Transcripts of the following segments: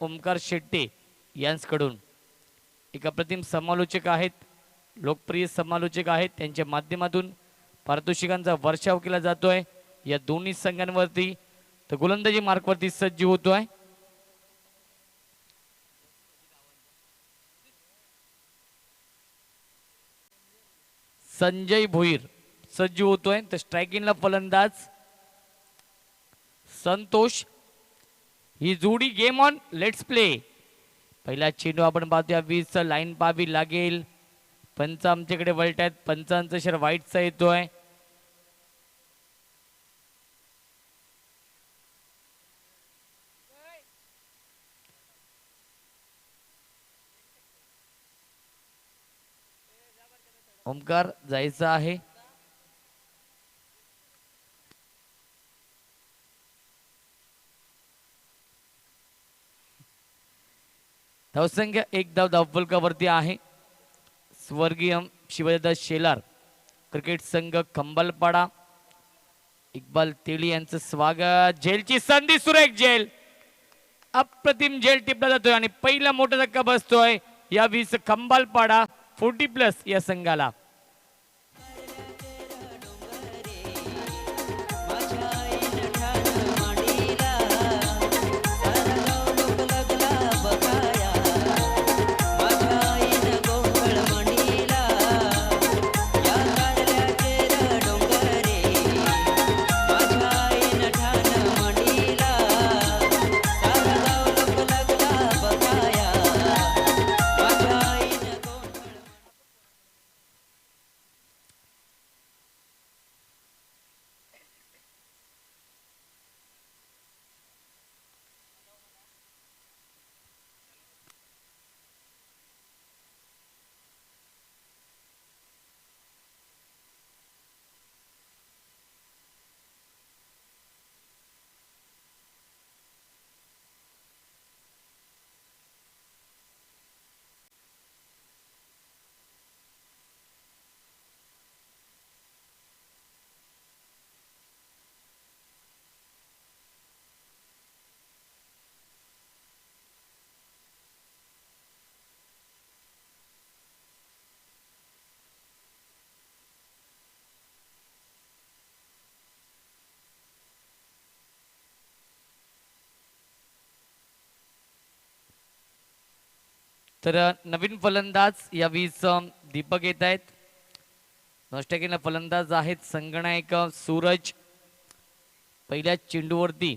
ओमकार शेट्टे यांच्याकडून एक अप्रतिम समालोचक आहेत, लोकप्रिय समालोचक आहेत, त्यांच्या माध्यमातून पारितोषिकांचा वर्षाव केला जातोय या दोन्ही संघांवरती. तर गोलंदाजी मार्कवरती सज्ज होतोय संजय भोईर, सज्ज होतोय. तर स्ट्रायकिंगला फलंदाज संतोष. ही जोडी गेम ऑन, लेट्स प्ले. पहिला चेंडू आपण पाहतोया 20 लाईन पाहावी लागेल. पंच आमच्याकडे वळत आहेत, पंचांचा इशारा वाईटचा येतोय. ओमकार जायचं आहे. धावसंख्या 1 धाव धावफलकावरती आहे. स्वर्गीय शिवदादा शेलार क्रिकेट संघ खंबालपाडा, इक्बाल तेली यांचं स्वागत. झेलची संधी, सुरेख झेल, अप्रतिम झेल टिपला जातोय आणि पहिला मोठा धक्का बसतोय या 20 खंबालपाडा 40+ या संघाला. तर नवीन फलंदाज या 20 दीपक येत आहेत. नॉस्टॅकिनला फलंदाज आहेत संगणक सूरज. पहिल्या चेंडूवरती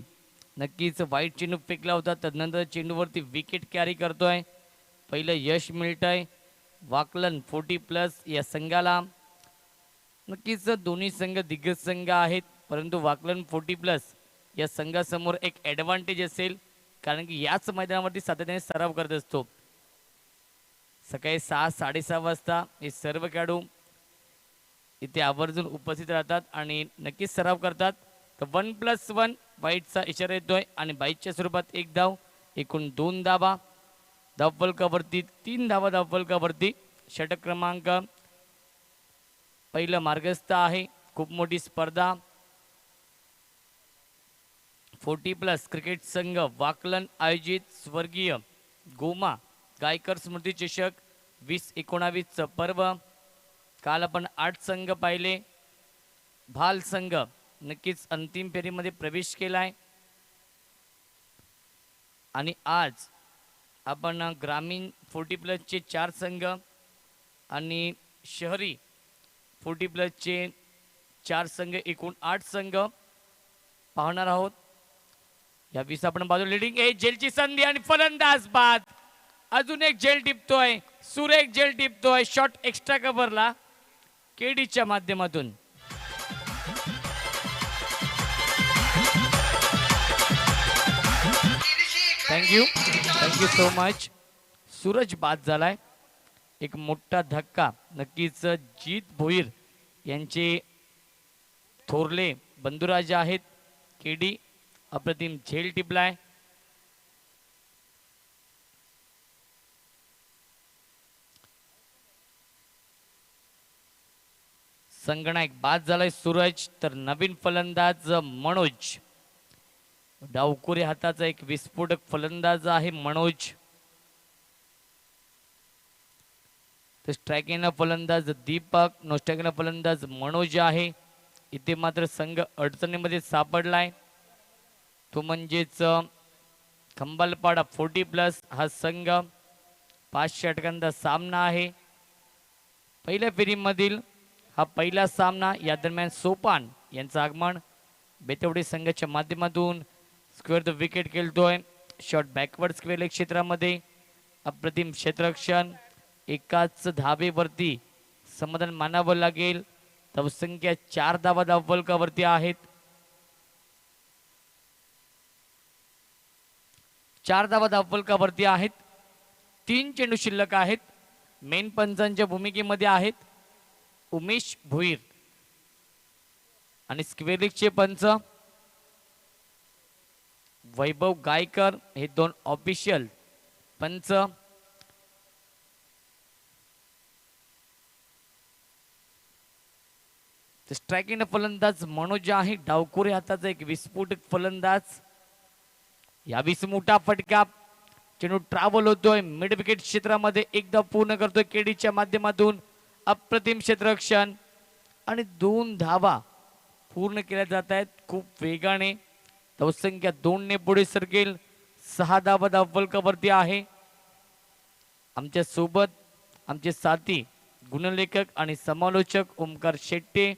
नक्कीच वाईट चेंडू फेकला होता, तदनंतर चेंडूवरती विकेट कॅरी करतोय. पहिलं यश मिळतंय वाकलन 40+ या संघाला. नक्कीच दोन्ही संघ दिग्गज संघ आहेत, परंतु वाकलन 40+ या संघासमोर एक ॲडव्हान्टेज असेल, कारण की याच मैदानावरती सातत्याने सराव करत असतो. सकाळी 6-6:30 वाजता हे सर्व खेळाडू इथे आवर्जून उपस्थित राहतात आणि नक्कीच सराव करतात. तर 1+1 वाईटचा इशारा येतोय आणि बाईटच्या स्वरूपात 1 धाव, एकूण 2 धावा. धावफलकावरती 3 धावा, धावफलकावरती षटक क्रमांक पहिलं मार्गस्थ आहे. खूप मोठी स्पर्धा 40+ क्रिकेट संघ वाकलन आयोजित स्वर्गीय गोमा गायकर स्मृती चषक 2019 पर्व. काल आपण 8 संघ पाहिले. भाल संघ नक्कीच अंतिम फेरीमध्ये प्रवेश केलाय आणि आज आपण ग्रामीण 40+ चे 4 संघ आणि शहरी 40+ चे 4 संघ, एकूण 8 संघ पाहणार आहोत. या 20 आपण बाजू लीडिंग ए जेलची संधी आणि फलंदाज बाद. अजून एक जेल टिपतोय, सुरेख जेल टिपतोय शॉट एक्स्ट्रा कव्हरला केडीच्या माध्यमातून. Thank you so much. सूरज बाद झालाय. एक मोठा धक्का नक्कीच जीत भोईर यांचे थोरले बंधुराजे आहेत केडी. अप्रतिम झेल टिपलाय. संगणक बाद झालाय सूरज. तर नवीन फलंदाज मनोज. डावखुरी हाताचा एक विस्फोटक फलंदाज आहे मनोज. तर स्ट्रायकिंगला फलंदाज दीपक, नो स्ट्रायकिंगला फलंदाज मनोज आहे. इथे मात्र संघ अडचणीमध्ये सापडलाय, तो म्हणजेच खंबालपाडा 40+ हा संघ. 5 षटकांचा सामना आहे. पहिल्या फेरीमधील हा पहिला सामना. या दरम्यान सोपान यांचं आगमन बेतवडे संघाच्या माध्यमातून स्क्वेअर द विकेट खेळतोय. शॉट बॅकवर्ड स्क्वेअर लेग क्षेत्रामध्ये अप्रतिम क्षेत्ररक्षण. एकाच धावेवरती समाधान मानावं लागेल. धावसंख्या 4 धावा धावफलकावरती आहेत. 4 धावा धावफलकावरती आहेत. 3 चेंडू शिल्लक आहेत. मेन पंचांच्या भूमिकेमध्ये आहेत उमेश भोईर आणि स्क्वेअर लेगचे पंच वैभव गायकर. हे 2 ऑफिशियल पंच. स्ट्रायकिंग फलंदाज मनोज आहे. डावखुरी हाताचा एक विस्फोटक फलंदाज. यावीस मोठा फटका. चेंडू ट्रॅव्हल होतोय मिड विकेट क्षेत्रामध्ये. एकदा पूर्ण करतोय केडीच्या माध्यमातून. अप्रतिम क्षेत्ररक्षण आणि 2 धावा पूर्ण केल्या जात आहेत खूप वेगाने. धावसंख्या 2 ने पुढे सरकेल. 6 धावा धावफलकावरती आहे. आमच्या सोबत आमचे साथी गुणलेखक आणि समालोचक ओमकार शेट्टे.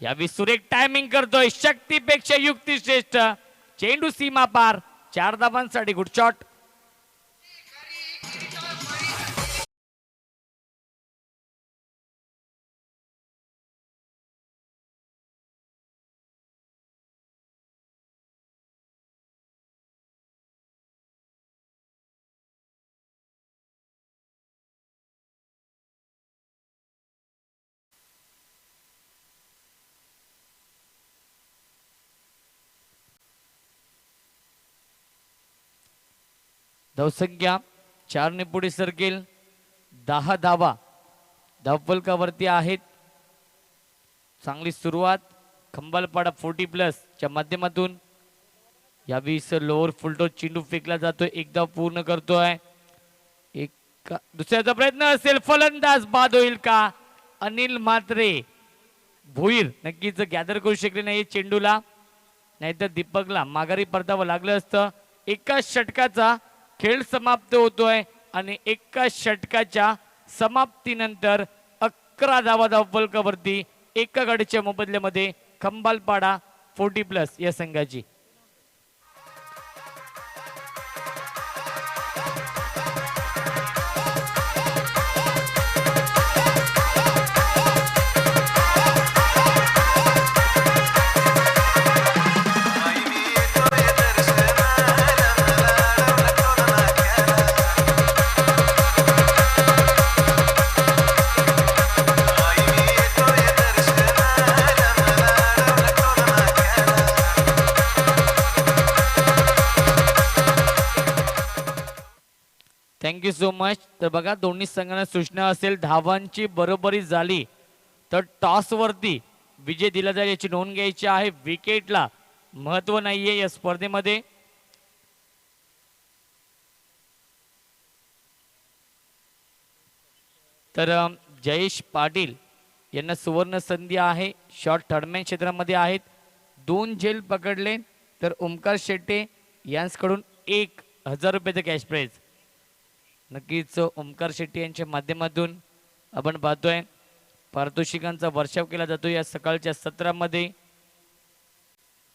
यावी सुरेख टायमिंग करतोय. शक्तीपेक्षा युक्ती श्रेष्ठ. चेंडू सीमा पार. 4 धावांसाठी गुड शॉट. धावसंख्या 4 ने पुढे सरकेल. 10 धावा धावफलकावरती आहेत. चांगली सुरुवात खंबालपाडा 40+ च्या माध्यमातून. यावीस लोअर फुलटो चेंडू फेकला जातोय. एकदा पूर्ण करतोय. दुसऱ्याचा प्रयत्न असेल. फलंदाज बाद होईल का? अनिल म्हात्रे. भोईर नक्कीच गॅदर करू शकले नाही चेंडूला, नाहीतर दीपकला माघारी परतावं लागलं असतं. एकाच षटकाचा खेळ समाप्त होतोय आणि एका षटकाच्या समाप्तीनंतर 11 धावा धावफलकावरती एका गाडीच्या मोबदल्यामध्ये खंबालपाडा 40+ या संघाची. Thank you so much. तर बघा दोन्ही संघांना सूचना असेल, धावांची बरोबरी झाली तर टॉस वरती विजय दिला जाईल याची नोंद घ्यायची आहे. विकेटला महत्व नाहीये या स्पर्धेमध्ये. तर जयेश पाटील यांना सुवर्ण संधी आहे. शॉट थर्डमॅन क्षेत्रामध्ये आहेत. 2 झेल पकडले तर ओमकार शेट्टे यांच्याकडून 1000 रुपयाचं कॅश प्राइज. नक्कीच ओमकार शेट्टी यांच्या माध्यमातून आपण पाहतोय पारितोषिकांचा वर्षाव केला जातो. या सकाळच्या सत्रामध्ये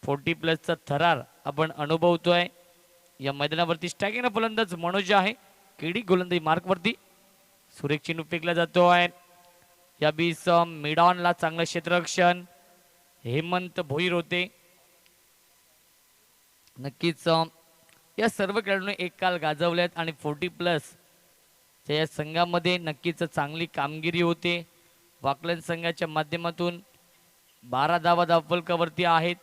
40+ थरार आपण अनुभवतोय. या मैदानावरती स्ट्रायकिंग फलंदाज मनोज आहे. केडी गोलंदाजी मार्कवरती. सुरेख चेंडू फेकला जातोय. या बीस मिडॉनला चांगलं क्षेत्ररक्षण हेमंत भोईर होते. नक्कीच या सर्व खेळाडूंनी एक काल गाजवल्यात आणि 40+ या संघामध्ये नक्कीच चांगली कामगिरी होते. वाकलन संघाच्या माध्यमातून 12 धावा धावफलकावरती आहेत.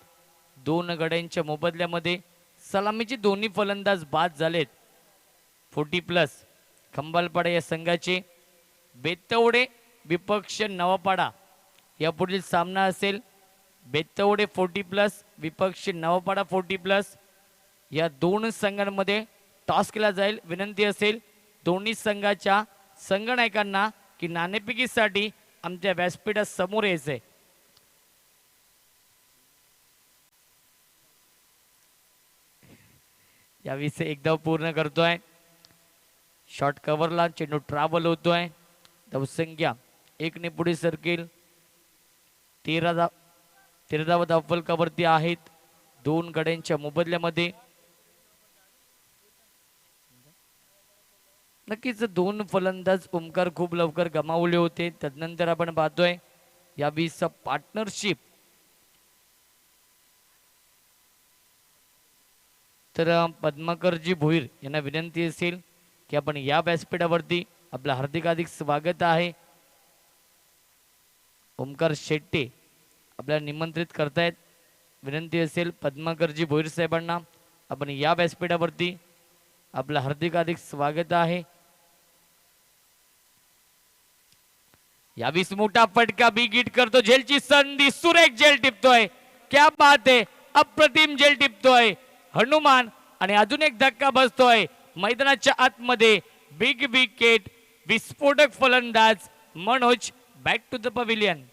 2 गड्यांच्या मोबदल्यामध्ये सलामीचे दोन्ही फलंदाज बाद झालेत. 40+ खंबालपाडा या संघाचे. बेतवडे विपक्ष नवापाडा या पुढील सामना असेल. बेतवडे 40+, विपक्षी नवपाडा 40+. या दोन संघांमध्ये टॉस केला जाईल. विनंती असेल दोन्ही संघाच्या संघनायकांना की नाणेफेकीसाठी आमच्या व्यासपीठासमोर यायचंय. याविषयी एकदा पूर्ण करतोय. शॉर्ट कव्हरला चेंडू ट्रॅव्हल होतोय. धावसंख्या 1 ने पुढे सरकेल. 13 धावा धावफलकावरती आहेत दोन गड्यांच्या मोबदल्यामध्ये. नक्कीच दोन फलंदाज ओमकार खूप लवकर गमावले होते. तदनंतर आपण पाहतोय यावीस पार्टनरशिप. तर पद्माकरजी भोईर यांना विनंती असेल की आपण या व्यासपीठावरती आपलं हार्दिक स्वागत आहे. ओमकार शेट्टे आपल्याला निमंत्रित करतायत. विनंती असेल पद्माकरजी भोईर साहेबांना आपण या व्यासपीठावरती आपलं हार्दिक स्वागत आहे. यावीस मोठा फटका बिग हिट करतो. झेलची संधी, सुरेख झेल टिपतोय. क्या बात आहे, अप्रतिम झेल टिपतोय हनुमान. आणि अजून एक धक्का बसतोय मैदानाच्या आतमध्ये. बिग विकेट, विस्फोटक फलंदाज Manoj back to the pavilion.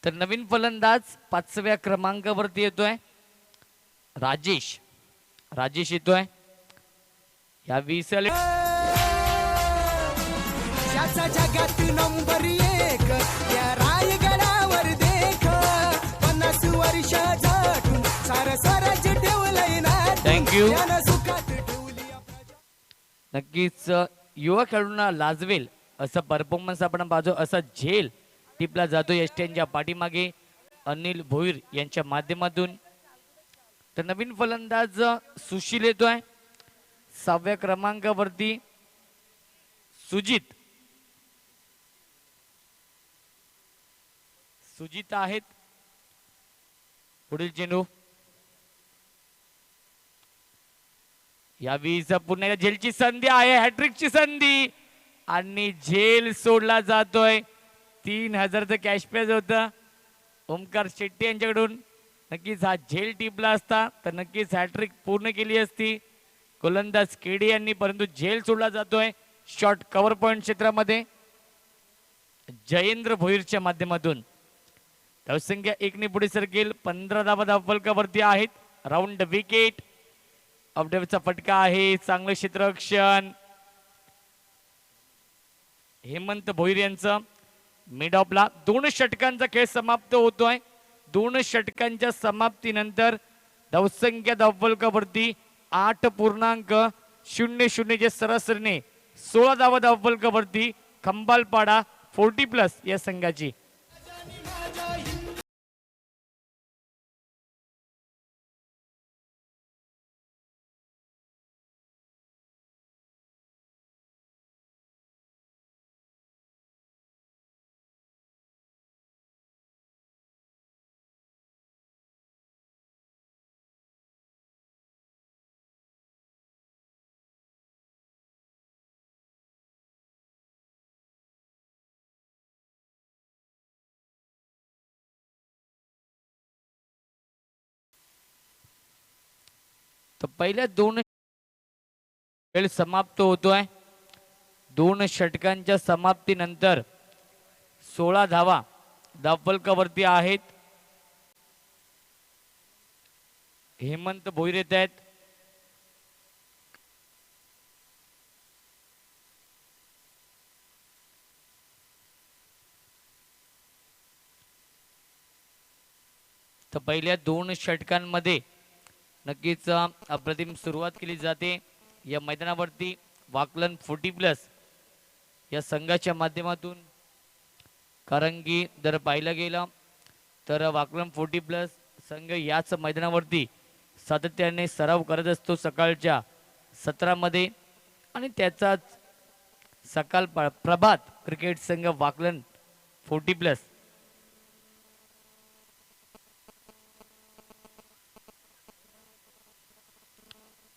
तर नवीन फलंदाज 5व्या क्रमांकावरती येतोय राजेश. राजेश येतोय या 20 जगात नंबर 1 त्या रायगडावर देख 50 वर्ष झाटून सार स्वराज्य ठेवलंय ना. थँक्यू. नक्कीच युवा खेळाडूंना लाजवेल असं परफॉर्मन्स आपण पाहतो. असा झेल टिपला जातो एसटीएनच्या पाठीमागे अनिल भोईर यांच्या माध्यमातून. तर नवीन फलंदाज सुशील येतोय 6व्या क्रमांकावरती. सुजित आहेत. पुढील चेंडू या 20 पुन्हा झेलची संधी आहे. हॅट्रिकची संधी आणि झेल सोडला जातोय. 3000चं कॅश प्राइज होतं ओमकार शेट्टी यांच्याकडून. नक्कीच हा झेल टिपला असता तर नक्कीच हॅट्रिक पूर्ण केली असती गोलंदाज केडी यांनी, परंतु झेल सोडला जातोय शॉर्ट कव्हर पॉइंट क्षेत्रामध्ये जयेंद्र भोईरच्या माध्यमातून. धावसंख्या 1 ने पुढे सरकेल. 15 धावा धावफलकावरती आहेत. Round wicket. अपडेटचा फटका आहे. चांगलं क्षेत्ररक्षण हेमंत भोईर यांचं. मिड ऑफला 2 षटकांचा खेळ समाप्त होतोय. 2 षटकांच्या समाप्तीनंतर धावसंख्या धावफलकावरती 8.00 च्या सरासरीने 16 धावा धावफलकावरती खंबालपाडा 40+ या संघाची. तर पहिल्या 2 खेळ समाप्त होतोय. 2 षटकांच्या समाप्तीनंतर 16 धावा धावफलकावरती आहेत. हेमंत भोईर येत आहेत. तर पहिल्या 2 षटकांमध्ये नक्कीच अप्रतिम सुरुवात केली जाते या मैदानावरती वाकलन 40+ या संघाच्या माध्यमातून. कारण की जर पाहिलं गेलं तर वाकलन 40+ संघ याच मैदानावरती सातत्याने सराव करत असतो सकाळच्या सत्रामध्ये आणि त्याचाच सकाळ प्रभात क्रिकेट संघ वाकलन 40+.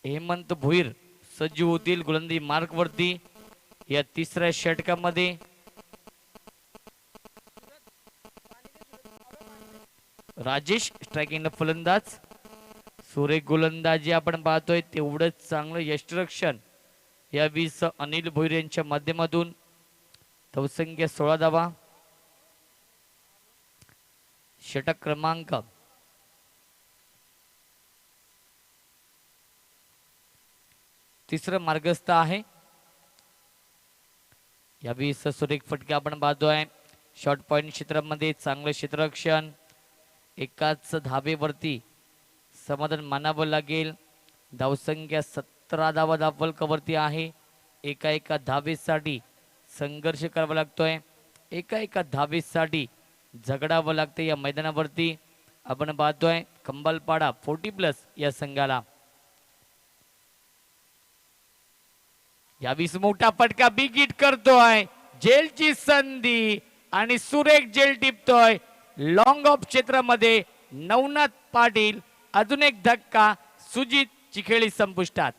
हेमंत भोईर सज्ज होतील गोलंदाजी मार्क वरती या तिसऱ्या षटकामध्ये. राजेश स्ट्रायकिंगला फलंदाज. सुरेख गोलंदाजी आपण पाहतोय तेवढंच चांगलं यष्टिरक्षण या 20 अनिल भोईर यांच्या माध्यमातून. धावसंख्या 16 धावा. षटक क्रमांक 3 मार्गस्थ आहे. या 20 सुरेख फटके आपण पाहतोय. शॉर्ट पॉइंट क्षेत्रामध्ये चांगलं क्षेत्ररक्षण. एकाच धावेवरती समाधान मानावं लागेल. धावसंख्या 17 धावा धावफलकावरती आहे. एका धावेसाठी संघर्ष करावा लागतोय. एका धावेसाठी झगडावं लागतं या मैदानावरती. आपण पाहतोय कंबालपाडा 40+ या संघाला. यावेळी मोठा फटका बिग हिट करतोय. जेलची संधी आणि सुरेख जेल टिपतोय लॉंग ऑफ क्षेत्रामध्ये. नवनाथ पाटील अजून एक धक्का. सुजित चिखेळी संपुष्टात.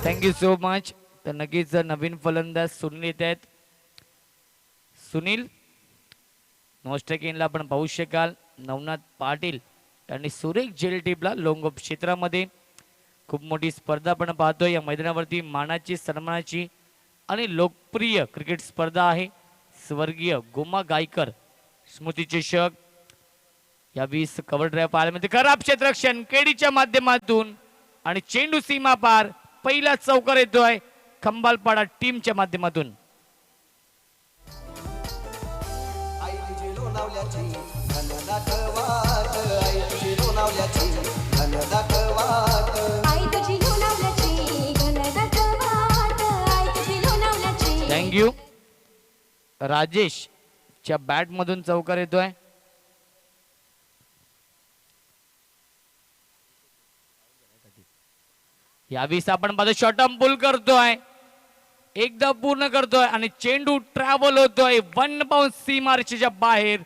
Thank you so much. तर नक्कीच नवीन फलंदाज सुनील येत आहेत. सुनील नॉस्ट्रेकिनला आपण पाहू शकाल. नवनाथ पाटील आणि सुरेख जेल टीपला लॉंग ऑफ क्षेत्रामध्ये खूप मोठी स्पर्धा आपण पाहतोय या मैदानावरती. मानाची सन्मानाची आणि लोकप्रिय क्रिकेट स्पर्धा आहे. स्वर्गीय गोमा गायकर स्मृती चषक. या 20 कव्हर ड्राईव्ह पाहायला खराब क्षेत्ररक्षण केडीच्या माध्यमातून आणि चेंडू सीमा पार. पहिला चौकार येतोय खंबालपाडा टीमच्या माध्यमातून. थँक्यू. राजेश च्या बॅट मधून चौकार येतोय. यावेळी आपण पाहतो शॉर्ट आर्म पुल करतोय. एकदा पूर्ण करतोय आणि चेंडू ट्रॅव्हल होतोय 1 बाउंस सीमारेषेच्या बाहेर.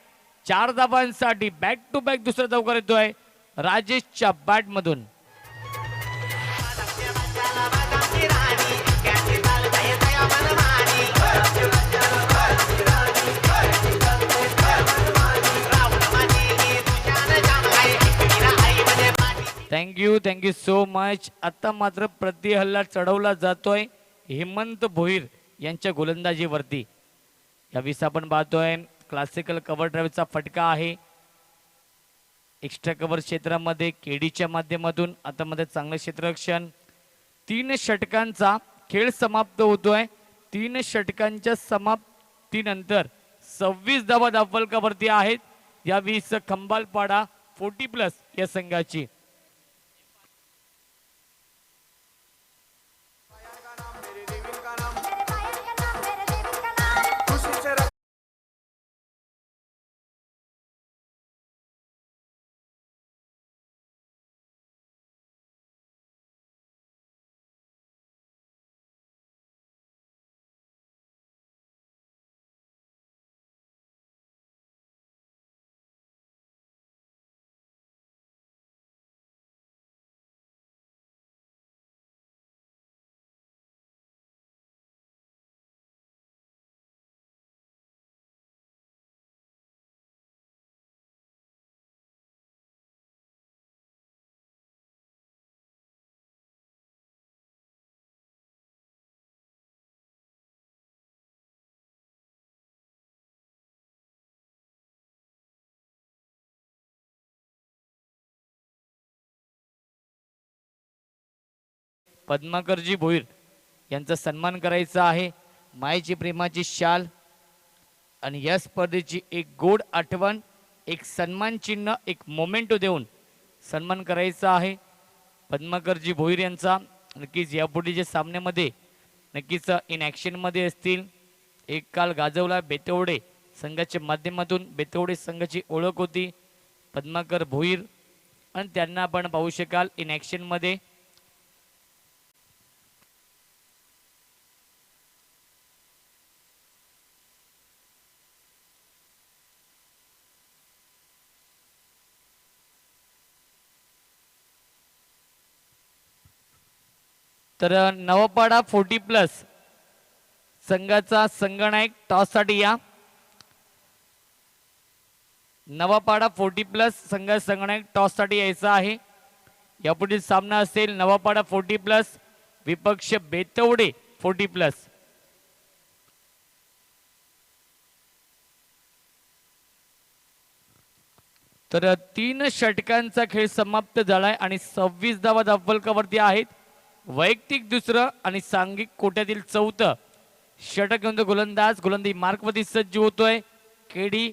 4 धावांसाठी बॅक टू बॅक दुसरा चौकार येतोय राजेशच्या बॅट मधून. Thank you so much. आता मात्र प्रति हल्ला चढवला जातोय हेमंत भोईर यांच्या गोलंदाजीवरती. यावेळी आपण पाहतोय क्लासिकल कव्हर ड्राईव्हचा फटका आहे. एक्स्ट्रा कव्हर क्षेत्रामध्ये केडीच्या माध्यमातून आता मध्ये चांगलं क्षेत्ररक्षण. 3 षटकांचा खेळ समाप्त होतोय. 3 षटकांच्या समाप्तीनंतर 26 धावा धावफलकावरती आहेत. यावेळी खंबालपाडा 40+ या संघाची. पद्माकरजी भोईर यांचा सन्मान करायचा आहे. मायेची प्रेमाची शाल आणि या स्पर्धेची एक गोड आठवण, एक सन्मान चिन्ह, एक मोमेंटो देऊन सन्मान करायचा आहे पद्माकरजी भोईर यांचा. नक्कीच यापुढे सामन्यामध्ये नक्कीच इन ॲक्शनमध्ये असतील. एक काल गाजवला बेतवडे संघाच्या माध्यमातून. बेतवडे संघाची ओळख होती पद्माकर भोईर आणि त्यांना आपण पाहू शकाल इन ॲक्शनमध्ये. तर नवपाडा 40+ संघाचा संघनायक टॉससाठी या. नवापाडा 40+ संघ संघनायक टॉससाठी यायचा आहे. यापुढील सामना असेल नवापाडा 40+ विपक्ष बेतवडे 40+. तर 3 षटकांचा खेळ समाप्त झालाय आणि 26 धावा धावफलकावरती आहेत. वैयक्तिक दुसरं आणि सांघिक कोट्यातील चौथं षटक घेऊन गोलंदाजी मार्कवरती सज्ज होतोय केडी.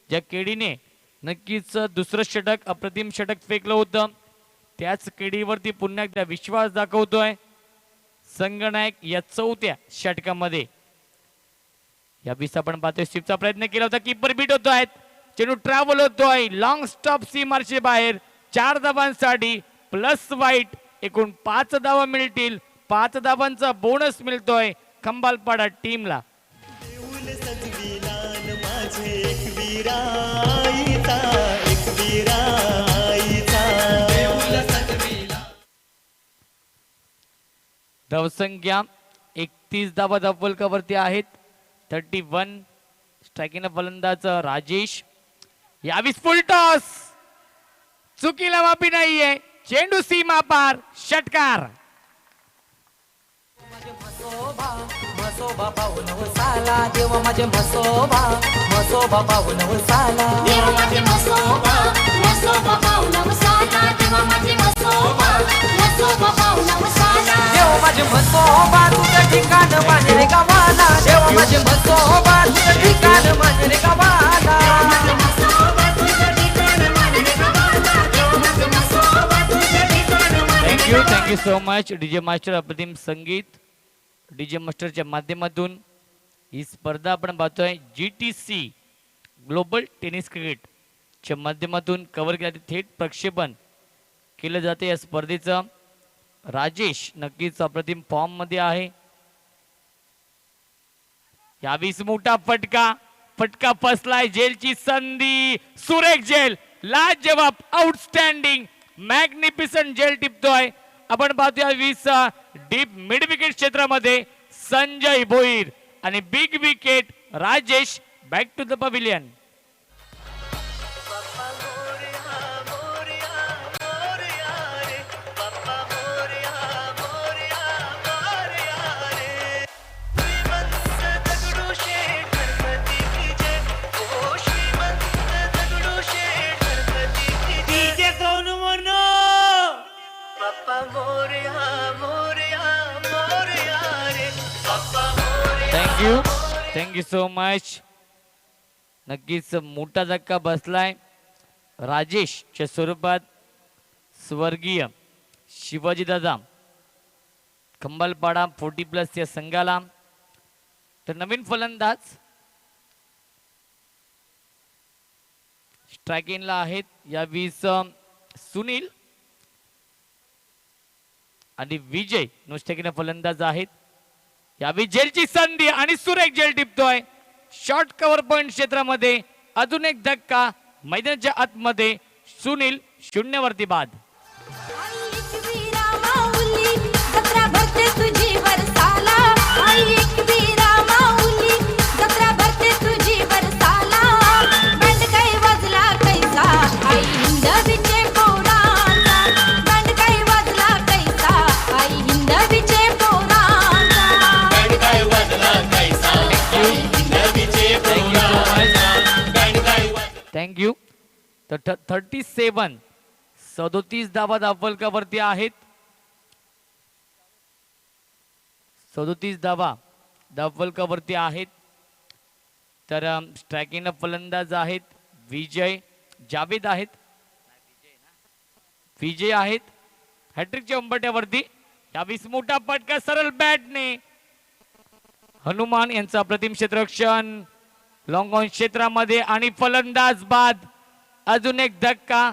ज्या केडीने नक्कीच दुसरं षटक अप्रतिम षटक फेकलं होतं त्याच केडीवरती पुन्हा एकदा विश्वास दाखवतोय संघनायक या चौथ्या षटकामध्ये. या बीस आपण पाहतोय स्वीपचा प्रयत्न केला होता, कीपर बीट होतोय, चेंडू ट्रॅव्हल होतोय लॉंग स्टॉप सीमारचे बाहेर. 4 धावांसाठी प्लस वाईट एकूण 5 धावा मिळतील. 5 धावांचा बोनस मिळतोय खंबालपाडा टीमला. धावसंख्या 31 धावा धावफलकावरती आहेत. 31 स्ट्रायकिंग फलंदाज राजेश. यावेळी फुल टॉस, चुकीला माफी नाहीये, चेंडू सीमा पार, षटकार. म्हसोबा पाहून साला देव माझे म्हसोबा, म्हसोबा पाहून साला देव माझे म्हसोबा, म्हसोबा पाहून साला देव माझे म्हसोबा, म्हसोबा पाहून साला देव माझे म्हसोबा तुझं ठिकाण मांजरे गावाला, देव माझे म्हसोबा तुझं ठिकाण मांजरे गावाला, देव माझे म्हसोबा तुझं ठिकाण मांजरे गावाला, देव माझे म्हसोबा तुझं ठिकाण मांजरे गावाला. Thank you so much DJ master. अप्रतिम संगीत डीजे मास्टरच्या माध्यमातून ही स्पर्धा आपण पाहतोय GTC ग्लोबल टेनिस क्रिकेटच्या माध्यमातून कव्हर केलं, थेट प्रक्षेपण केलं जाते या स्पर्धेचं. राजेश नक्कीच अप्रतिम फॉर्म मध्ये आहे. यावीस मोठा फटका फसलाय, जेलची संधी, सुरेख जेल, लाजवाब, आउटस्टँडिंग, मॅग्निफिसंट जेल टिपतोय. आपण पाहतोय 20 डीप मिड विकेट क्षेत्रामध्ये संजय भोईर आणि big wicket Rajesh. Back to the pavilion. Thank you so much. नक्कीच मोठा धक्का बसलाय राजेशच्या स्वरूपात स्वर्गीय शिवाजी दादा खंबालपाडा 40+ या संघाला. तर नवीन फलंदाज स्ट्रायकिंगला आहेत यावीस सुनील आणि विजय नुसतेकीने फलंदाज आहेत. यावी जेलची संधी आणि सुरेख जेल टिपतोय शॉर्ट कव्हर पॉइंट क्षेत्रामध्ये. अजून एक धक्का मैदानाच्या आतमध्ये. सुनील 0 वरती बाद. थँक्यू. तर 37 धावा धावफलकावरती आहेत. 37 धावा धावफलकावरती आहेत. तर स्ट्रायकिंगला फलंदाज आहेत विजय जावेद आहेत, विजय आहेत हॅट्रिकच्या उंबरठ्यावरती. यावेळी मोठा फटका सरळ बॅटने हनुमान यांचा अप्रतिम क्षेत्ररक्षण लॉंग ऑन क्षेत्रामध्ये आणि फलंदाज बाद. अजून एक धक्का.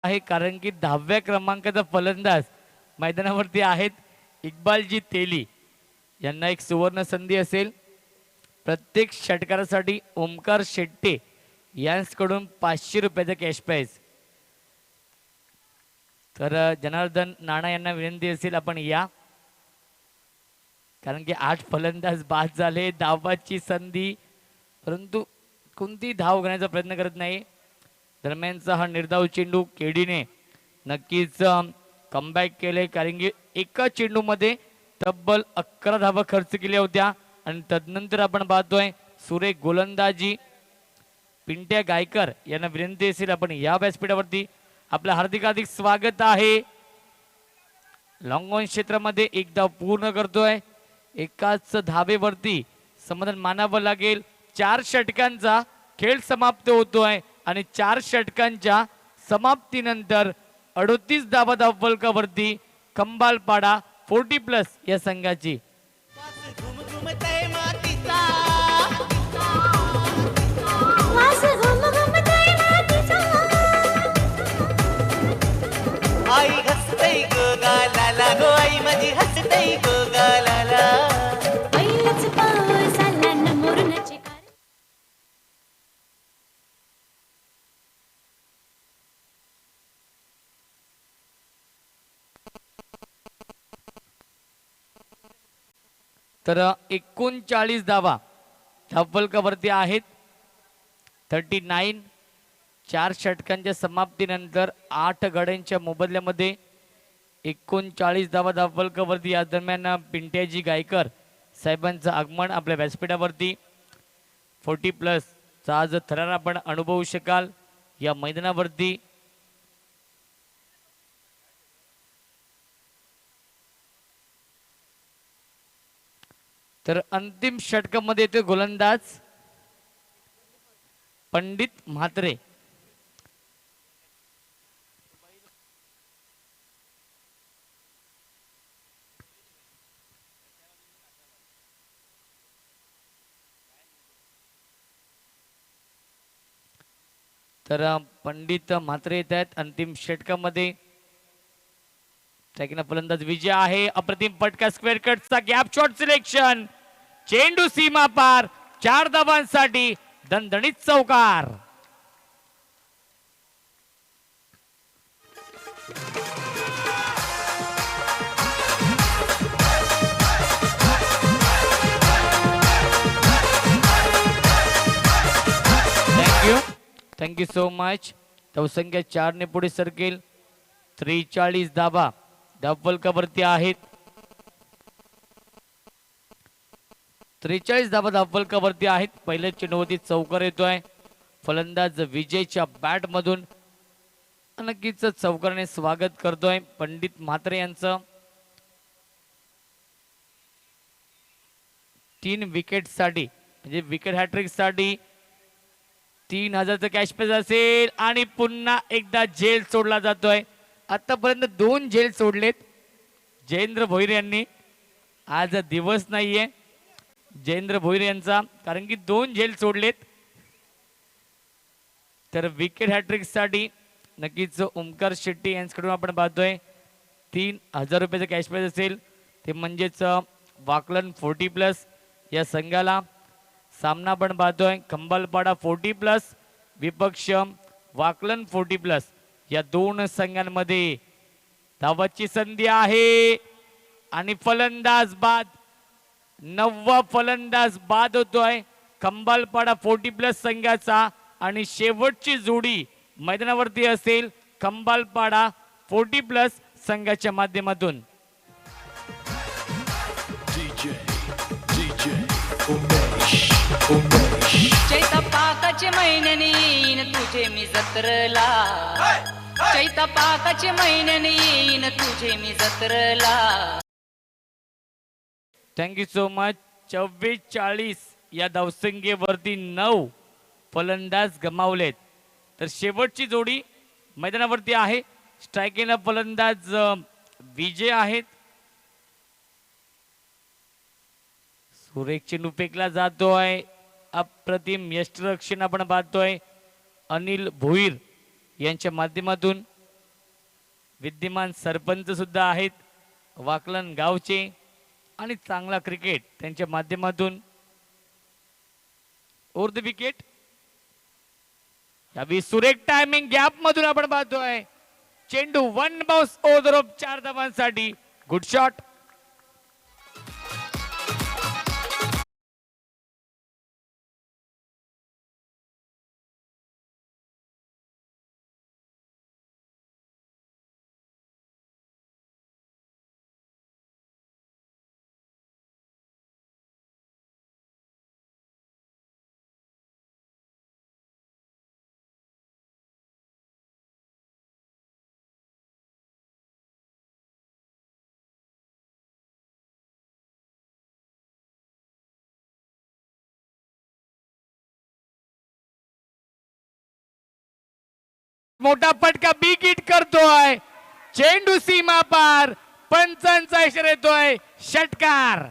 आहे कारण की 10व्या क्रमांकाचा फलंदाज मैदानावरती आहेत. इक्बालजी तेली यांना एक सुवर्ण संधी असेल. प्रत्येक षटकारासाठी ओमकार शेट्टे यांच्याकडून 500 रुपयाचा कॅश प्राइज. तर जनार्दन नाना यांना विनंती असेल आपण या, कारण की 8 फलंदाज बाद झाले. धावाची संधी परंतु कोणती धाव घेण्याचा प्रयत्न करत नाही. दरम्यानचा हा निर्धाव चेंडू केडीने नक्कीच कमबॅक केले, कारण की एका चेंडूमध्ये तब्बल 11 धावा खर्च केल्या होत्या. आणि तदनंतर आपण पाहतोय सुरेख गोलंदाजी. पिंट्या गायकर यांना विनंती असेल आपण या व्यासपीठावरती. आपलं हार्दिक हार्दिक स्वागत आहे. लॉंग ऑन क्षेत्रामध्ये एक धाव पूर्ण करतोय. एकाच धावेवरती समाधान मानावं लागेल. 4 षटकांचा खेळ समाप्त होतोय आणि 4 षटकांच्या समाप्तीनंतर 38 धावा धावफलकावरती खंबालपाडा 40+ या संघाची. आई हसतई गो गालाला गो आई माझी हसतई गो गालाला. पहिलंच पाऊस आला न मोरणाची कार. तर 39 धावा धावफलकावरती आहेत. 39. 4 षटकांच्या समाप्तीनंतर 8 गड्यांच्या मोबदल्यामध्ये 39 धावा धावफलकावरती. या दरम्यान पिंट्याजी गायकर साहेबांचं आगमन आपल्या व्यासपीठावरती. 40+ चा आज थरार आपण अनुभवू शकाल या मैदानावरती. तर अंतिम षटकामध्ये येतोय गोलंदाज पंडित म्हात्रे. तर पंडित म्हात्रे येत आहेत अंतिम षटकामध्ये. ट्रॅकिंग फलंदाज विजय आहे. अप्रतिम फटका स्क्वेअर कटचा गॅप शॉट सिलेक्शन. चेंडू सीमा पार. 4 धावांसाठी दणदणीत चौकार. Thank you so much. धावसंख्या 4 ने पुढे सरकेल. 43 धावा धावफलकावरती आहेत. 43 धावा धावफलकावरती आहेत. पहिल्या चेंडूवरती चौकार येतोय. फलंदाज विजयच्या बॅट मधून नक्कीच चौकाराने स्वागत करतोय पंडित म्हात्रे यांचं. 3 विकेट साठी म्हणजे विकेट हॅट्रिक साठी 3000चं कॅश प्राइज असेल. आणि पुन्हा एकदा झेल सोडला जातोय. आतापर्यंत 2 झेल सोडलेत जयेंद्र भोईर यांनी. आज दिवस नाहीये जयेंद्र भोईर यांचा, कारण की 2 झेल सोडलेत. तर विकेट हॅट्रिक साठी नक्कीच ओमकार शेट्टी यांच्याकडून आपण पाहतोय 3000 रुपयाचं कॅश प्राइज असेल. ते म्हणजेच वाकलन 40+ या संघाला. सामना आपण पाहतोय खंबालपाडा 40+ विपक्ष वाकलन 40+. या 2 संघांमध्ये धावाची संधी आहे आणि फलंदाज बाद. 9वा फलंदाज बाद होतोय खंबालपाडा 40+ संघाचा आणि शेवटची जोडी मैदानावरती असेल खंबालपाडा 40+ संघाच्या माध्यमातून. चैता पाकाचे महिन्याने येईन तुझे मी जत्रला. चैता पाकाचे महिन्याने येईन तुझे मी जत्रला. Thank you so much. 44 या धावसंख्येवरती 9 फलंदाज गमावलेत. तर शेवटची जोडी मैदानावरती आहे. स्ट्रायकिंगला फलंदाज विजय आहेत. सुरेख चेंडू फेकला जातोय. अप्रतिम यष्टरक्षण आपण पाहतोय अनिल भोईर यांच्या माध्यमातून. विद्यमान सरपंच सुद्धा आहेत वाकलन गावचे आणि चांगला क्रिकेट त्यांच्या माध्यमातून. Over the wicket. यावी सुरेख टायमिंग गॅप मधून आपण पाहतोय चेंडू 1 बाउन्स ओव्हर ऑफ 4 धावांसाठी. Good shot. मोठा फटका बिग हिट करतोय. चेंडू सीमा पार. पंचांचा इशारा येतोय षटकार.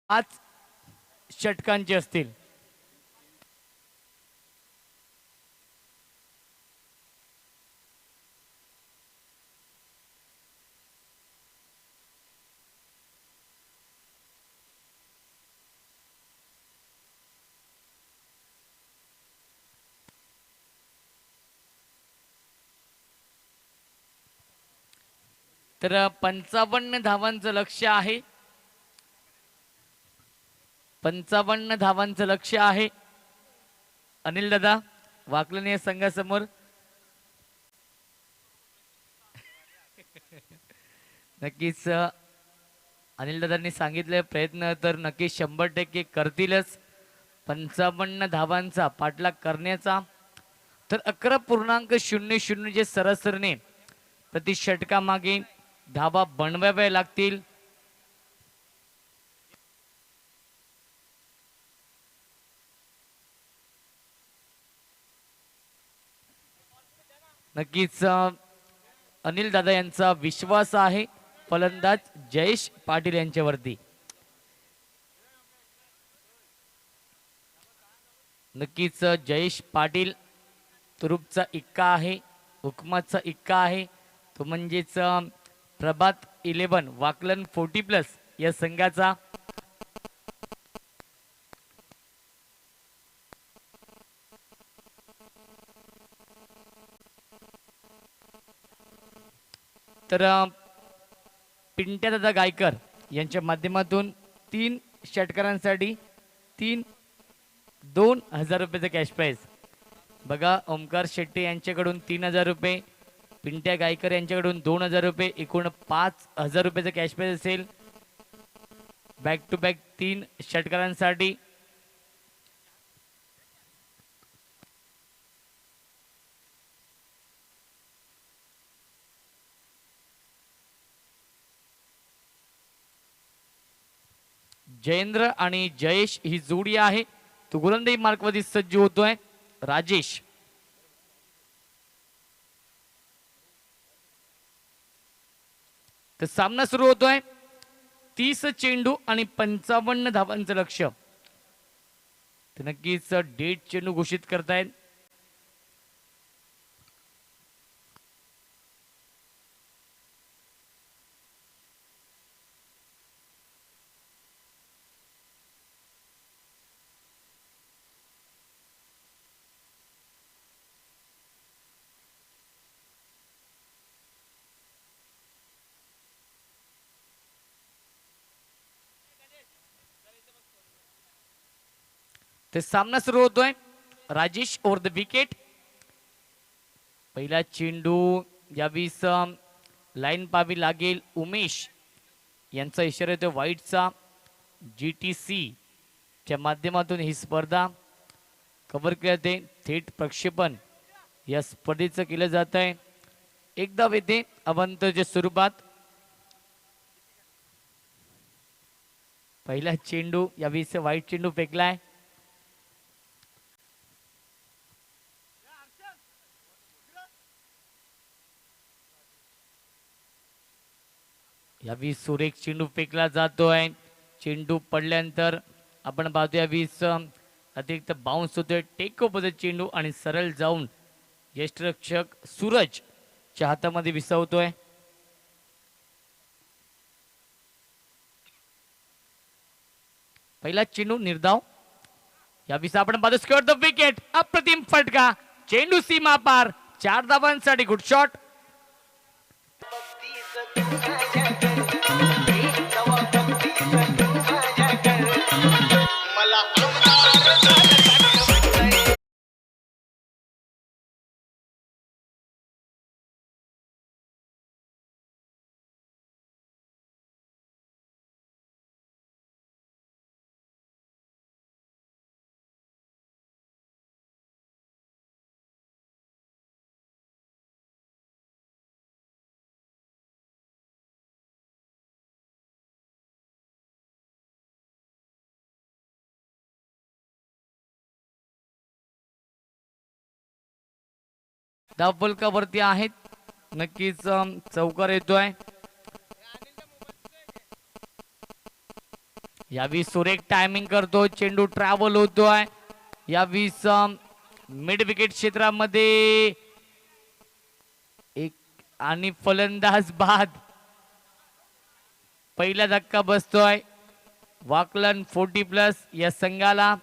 आज षटकांचे असतील. तर 55 धावांचं लक्ष्य आहे. 55 धावांचं लक्ष्य आहे. अनिल दादा वाकलन या संघासमोर. नक्कीच अनिल दादांनी सांगितले प्रयत्न तर नक्की 100% करतीलच. 55 धावांचा पाठलाग करण्याचा. तर 11.00 जे सरासरीने प्रति षटकामागे धावा बनवाव्या लागतील. नक्कीच अनिल दादा यांचा विश्वास आहे फलंदाज जयेश पाटील यांच्यावरती. नक्कीच जयेश पाटील तुरुपचा इक्का आहे, हुकमाचा इक्का आहे, तो म्हणजेच प्रभात 11 वाकलन 40+ या संघाचा. तर पिंट्या दादा गायकर यांच्या माध्यमातून 3 षटकारांसाठी 2,000 रुपयाचं कॅश प्राइज. बघा, ओमकार शेट्टे यांच्याकडून 3,000 रुपये, पिंट्या गायकर यांच्याकडून 2,000 रुपये, एकूण 5,000 रुपयाचं कॅश प्राइज असेल बॅक टू बॅक 3 षटकारांसाठी. जयेंद्र आणि जयेश ही जोडी आहे. तो गोलंदाजी मार्कवरती सज्ज होतोय. राजेश तर सामना सुरू होतोय. 30 चेंडू आणि 55 धावांचं लक्ष. तर नक्कीच 1.5 चेंडू घोषित करतायत. ते सामना सुरू होतोय. Rajesh over the wicket. पहिला चेंडू यावीस लाईन पावी लागेल. उमेश यांचा इशारा येतो वाईटचा. GTC च्या माध्यमातून ही स्पर्धा कव्हर केली जाते. थेट प्रक्षेपण या स्पर्धेचं केलं जात आहे. एकदा येते अवंतच्या स्वरूपात. पहिला चेंडू यावीस वाईट चेंडू फेकलाय. यावी सुरेख चेंडू फेकला जातोय. चेंडू पडल्यानंतर आपण पाहतो यावीस अतिरिक्त बाउन्स होतोय. टेक ओव्हर चेंडू आणि सरळ जाऊन यष्टिरक्षक सूरजच्या हातामध्ये विसावतोय. पहिला चेंडू निर्धाव. यावीस आपण पाहतो स्क्वेअर द विकेट. अप्रतिम फटका. चेंडू सीमा पार. 4 धावांसाठी गुड शॉट. धावफलका वरती आहेत. नक्कीच चौकार येतोय. यावी सुरेख टायमिंग करतो. चेंडू ट्रॅव्हल होतोय. यावीस मिड विकेट क्षेत्रामध्ये एक आणि फलंदाज बाद. पहिला धक्का बसतोय वाकलन 40+ या संघाला.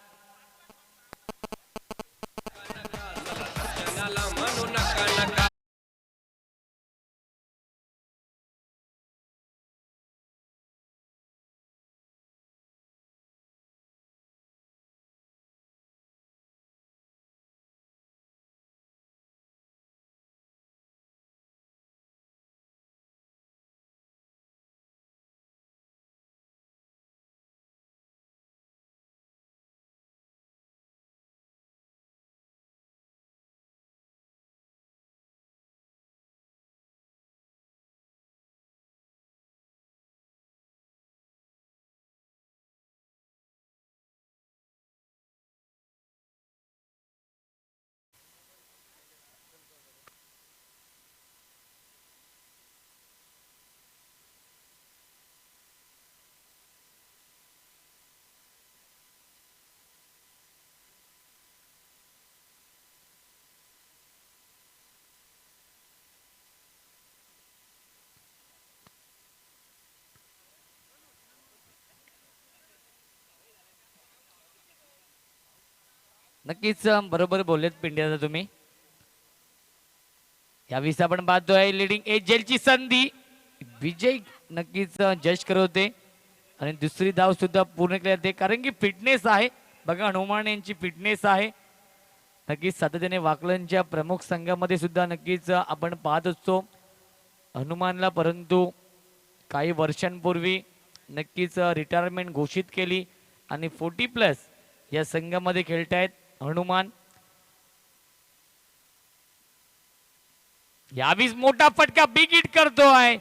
नक्कीच बरोबर बोललेत पिंड्याचा तुम्ही. यावेळी आपण पाहतोय लिडिंग एजेलची संधी. विजय नक्कीच जज करवते आणि दुसरी धाव सुद्धा पूर्ण केली जाते कारण की फिटनेस आहे. बघा हनुमान यांची फिटनेस आहे. नक्कीच सातत्याने वाकलनच्या प्रमुख संघामध्ये सुद्धा नक्कीच आपण पाहत असतो हनुमानला, परंतु काही वर्षांपूर्वी नक्कीच रिटायरमेंट घोषित केली आणि 40+ या संघामध्ये खेळतायत हनुमान. यावीस मोठा फटका बिग हिट करतोय.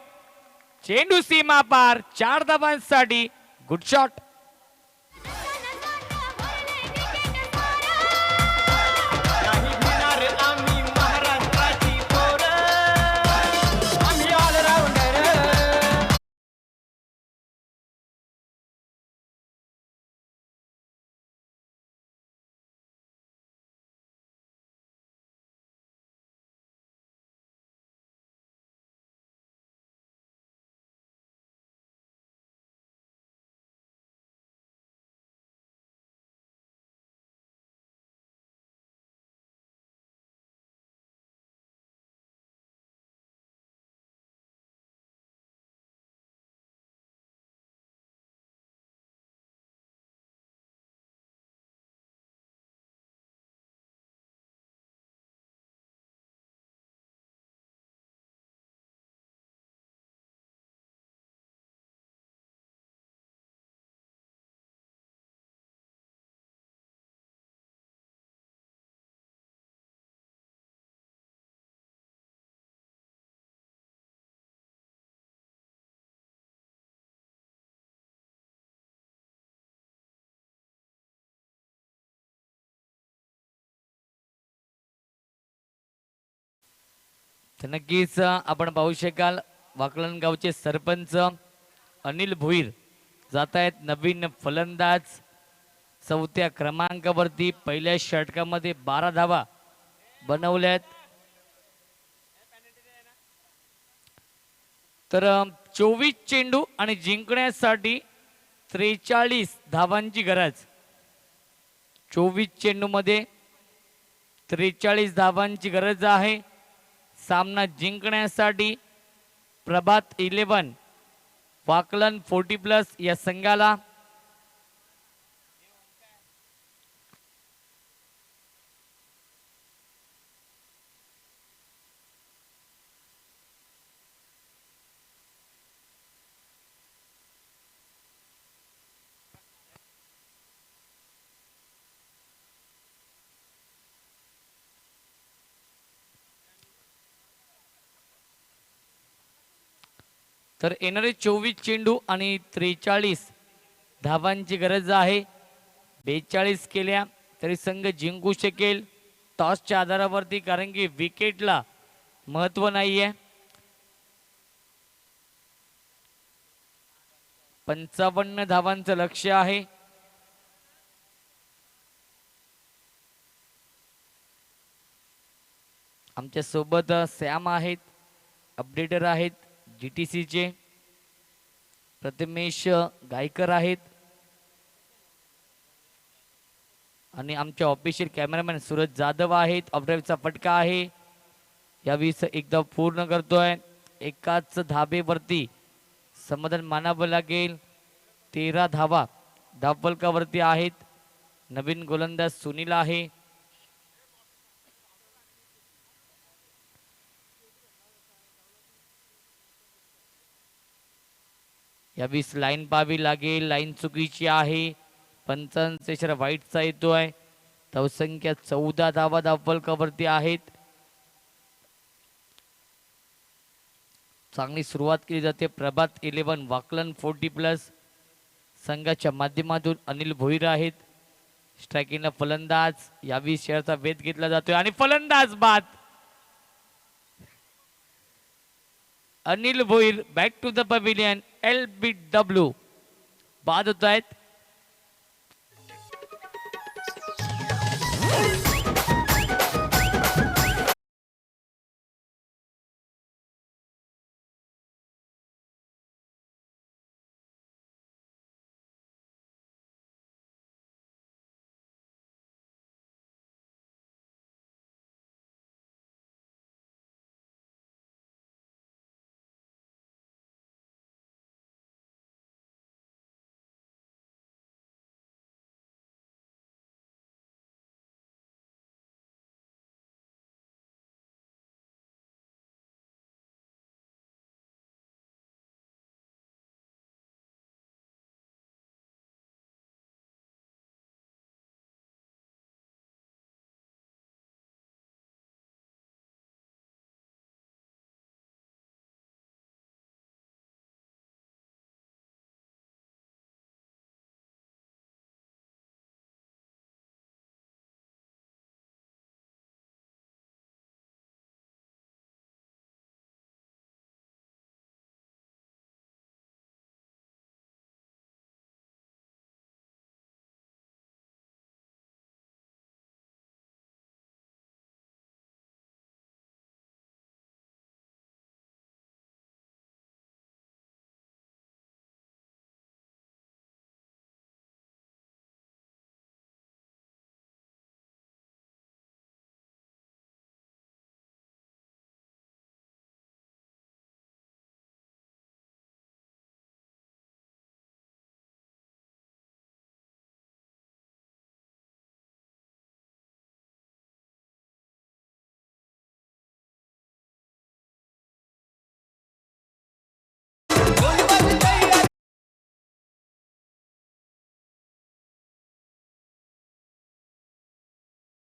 चेंडू सीमा पार 4 धावांसाठी. Good shot. नाही घेणार आम्ही महाराष्ट्राची पोरं, आम्ही ऑलराऊंडर. तर नक्कीच आपण पाहू शकाल वाकलन गावचे सरपंच अनिल भोईर जात आहेत नवीन फलंदाज. 4थ्या क्रमांकावरती पहिल्या षटकामध्ये 12 धावा बनवल्यात. तर 24 चेंडू आणि जिंकण्यासाठी 43 धावांची गरज. 24 चेंडू मध्ये 43 धावांची गरज आहे सामना जिंकण्यासाठी. प्रभात 11 वाकलन 40+ या संघाला. तर येणारे 24 चेंडू आणि 43 धावांची गरज आहे. 42 केल्या तरी संघ जिंकू शकेल टॉसच्या आधारावरती कारण की विकेटला महत्व नाहीये. 55 धावांचं लक्ष्य आहे. आमच्या सोबत सॅम आहेत, अपडेटर आहेत GTC चे. प्रथमेश गायकर आहेत आणि आमचे ऑफिशियल कॅमेरामॅन सूरज जाधव आहेत. ऑफड्राईव्हचा फटका आहे. यावेळी एकदा पूर्ण करतोय. एकाच धाबेवरती समाधान मानावं लागेल. 13 धावा धावफलकावरती आहेत. नवीन गोलंदाज सुनील आहे. यावेळी लाईन पाहावी लागेल. लाईन चुकीची आहे. पंचांचा इशारा वाईटचा येतोय. धावसंख्या 14 धावा धावफलकावरती आहेत. चांगली सुरुवात केली जाते. प्रभात 11 वाकलन 40+ संघाच्या माध्यमातून अनिल भोईर आहेत. स्ट्रायकिंगला फलंदाज. यावेळी शेअरचा वेध घेतला जातोय आणि फलंदाज बाद. Anil Bhoir back to the pavilion. LBW बाद होत आहेत.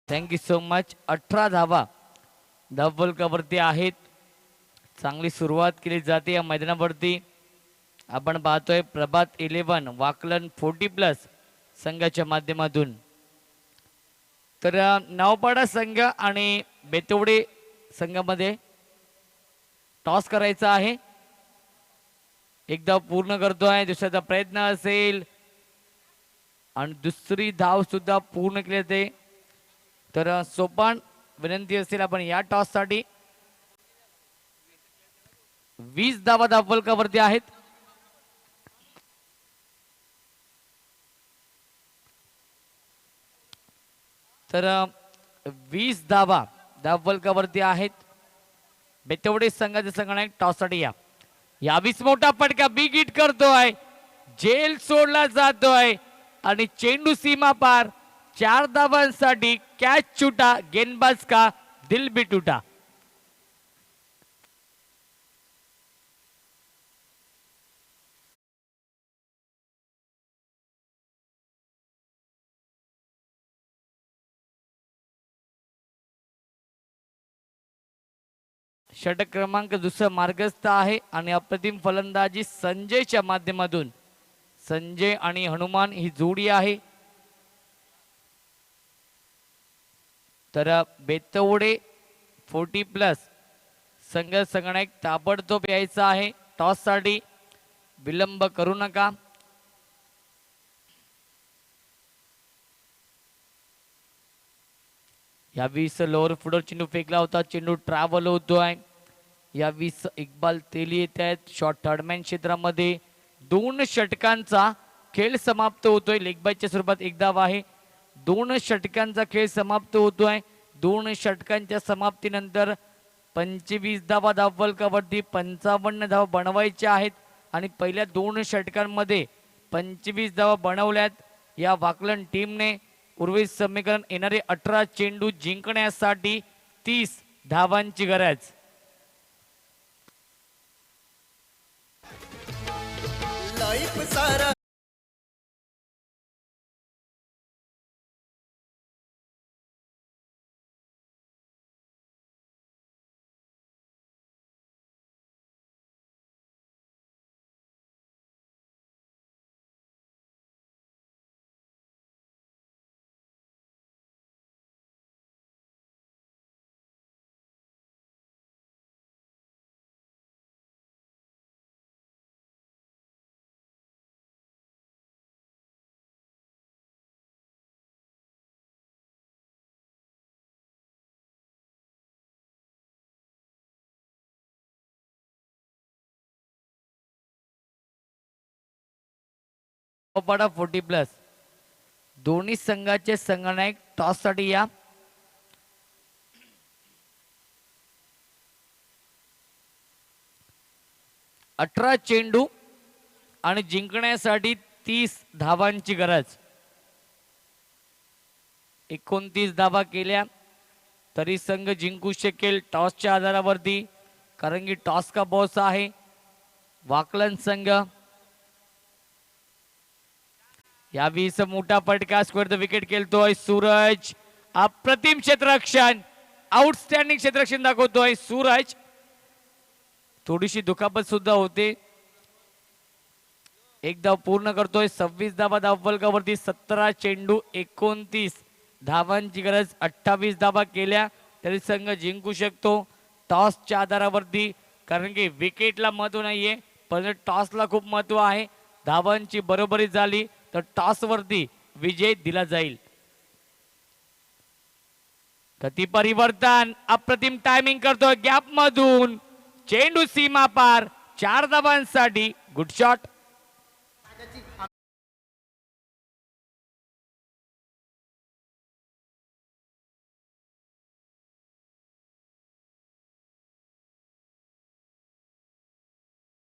Thank you so much. 18 धावा धावफलकावरती आहेत. चांगली सुरुवात केली जाते या मैदानावरती. आपण पाहतोय प्रभात 11 वाकलन 40+ संघाच्या माध्यमातून. तर नावपाडा संघ आणि बेतवडे संघामध्ये टॉस करायचा आहे. एकदा पूर्ण करतोय, दुसऱ्याचा प्रयत्न असेल आणि दुसरी धाव सुद्धा पूर्ण केली जाते. तर सोपान विनंती असेल आपण या टॉस साठी 20 धावा धावफलकावरती आहेत. तर 20 धावा धावफलकावरती आहेत. बेतवडे संघाचे संघनायक टॉस साठी या 20 मोठा फटका बिग हिट करतोय, जेल सोडला जातोय आणि चेंडू सीमा पार. 4 धावांसाठी कॅच छुटा, गेंदबाज का दिल भी टूटा. षटक क्रमांक दुसरा मार्गस्थ आहे आणि अप्रतिम फलंदाजी संजयच्या माध्यमातून. संजय आणि हनुमान ही जोडी आहे. तर बेतवडे 40+ संघ संघनायक ताबडतोब यायचा आहे टॉस साठी. विलंब करू नका. या 20 लोअर फुडर चेंडू फेकला होता, चेंडू ट्रॅव्हल होतोय. या 20 इक्बाल तेली येत आहेत शॉर्ट थर्डमॅन क्षेत्रामध्ये. 2 षटकांचा खेळ समाप्त होतोय. लेगबायच्या स्वरूपात एक धाव आहे. 2 षटकांचा खेळ समाप्त होतोय. 2 षटकांच्या समाप्तीनंतर 25 धावा धावफलकावरती 55 धावा बनवायच्या आहेत आणि पहिल्या 2 षटकांमध्ये 25 धावा बनवल्यात या वाकलन टीमने. उर्वरित समीकरण येणारे 18 चेंडू जिंकण्यासाठी 30 धावांची गरज. लाईफ सारा नावपाडा 40+ दोन्ही संघाचे संघनायक टॉस साठी या. अठरा चेंडू आणि जिंकण्यासाठी 30 धावांची गरज. 29 धावा केल्या तरी संघ जिंकू शकेल टॉसच्या आधारावरती, कारण की टॉस का बॉस आहे वाकलन संघ. या 20 मोठा फटका स्क्वेअर विकेट खेळतोय सूरज. अप्रतिम क्षेत्ररक्षण, आउटस्टँडिंग क्षेत्ररक्षण दाखवतोय सूरज. थोडीशी दुखापत सुद्धा होते. एक धाव पूर्ण करतोय. 26 धावा धावफलकावरती. 17 चेंडू 29 धावांची गरज. 28 धावा केल्या तरी संघ जिंकू शकतो टॉसच्या आधारावरती, कारण की विकेटला महत्व नाहीये पण टॉसला खूप महत्व आहे. धावांची बरोबरी झाली तर टॉस वरती विजय दिला जाईल. गती परिवर्तन, अप्रतिम टायमिंग करतोय गॅप मधून. चेंडू सीमा पार. 4 धावांसाठी गुड शॉट.